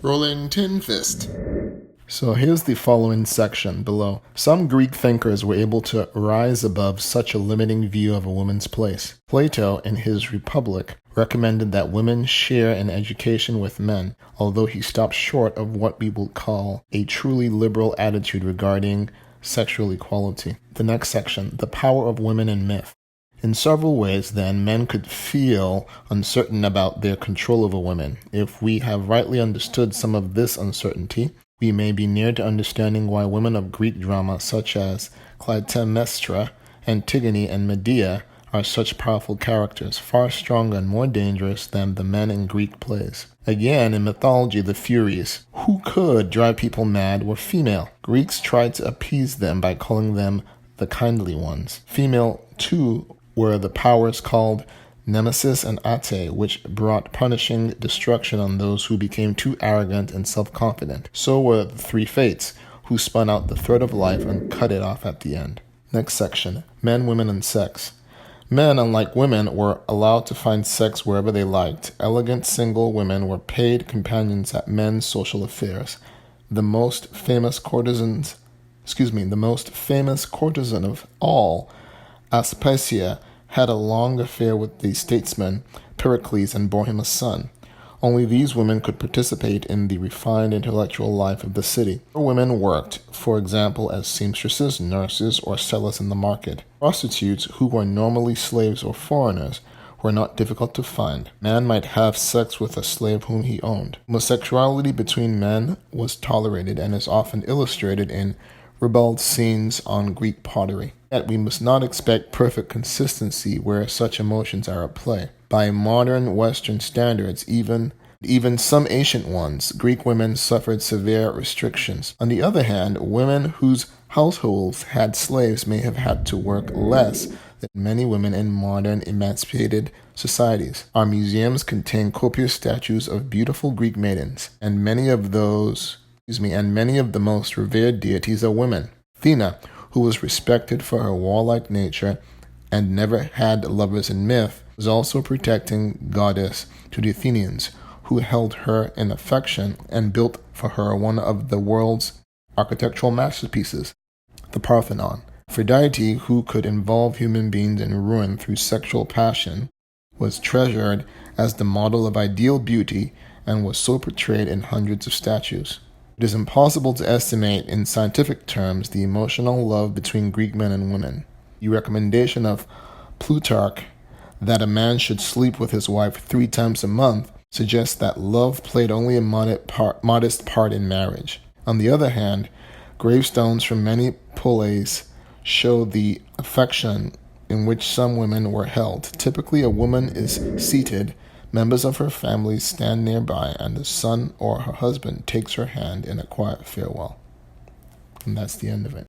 Rolling tin fist. So here's the following section below. Some Greek thinkers were able to rise above such a limiting view of a woman's place. Plato, in his Republic, recommended that women share in education with men, although he stopped short of what we will call a truly liberal attitude regarding sexual equality. The next section, the power of women in myth. In several ways, then, men could feel uncertain about their control over women. If we have rightly understood some of this uncertainty, we may be near to understanding why women of Greek drama such as Clytemnestra, Antigone, and Medea are such powerful characters, far stronger and more dangerous than the men in Greek plays. Again, in mythology, the Furies, who could drive people mad, were female. Greeks tried to appease them by calling them the kindly ones. Female, too, were the powers called Nemesis and Ate, which brought punishing destruction on those who became too arrogant and self-confident. So were the three fates, who spun out the thread of life and cut it off at the end. Next section, men, women, and sex. Men, unlike women, were allowed to find sex wherever they liked. Elegant single women were paid companions at men's social affairs. The most famous courtesan of all, Aspasia, had a long affair with the statesman Pericles and bore him a son. Only these women could participate in the refined intellectual life of the city. Women worked, for example, as seamstresses, nurses, or sellers in the market. Prostitutes, who were normally slaves or foreigners, were not difficult to find. Man might have sex with a slave whom he owned. Homosexuality between men was tolerated and is often illustrated in ribald scenes on Greek pottery. Yet we must not expect perfect consistency where such emotions are at play. By modern Western standards, even some ancient ones, Greek women suffered severe restrictions. On the other hand, women whose households had slaves may have had to work less than many women in modern emancipated societies. Our museums contain copious statues of beautiful Greek maidens, and many of the most revered deities are women. Athena, who was respected for her warlike nature and never had lovers in myth, was also a protecting goddess to the Athenians, who held her in affection and built for her one of the world's architectural masterpieces, the Parthenon. Aphrodite, who could involve human beings in ruin through sexual passion, was treasured as the model of ideal beauty and was so portrayed in hundreds of statues. It is impossible to estimate in scientific terms the emotional love between Greek men and women. The recommendation of Plutarch that a man should sleep with his wife 3 times a month suggests that love played only a modest part in marriage. On the other hand, gravestones from many polis show the affection in which some women were held. Typically, a woman is seated, members of her family stand nearby, and the son or her husband takes her hand in a quiet farewell. And that's the end of it.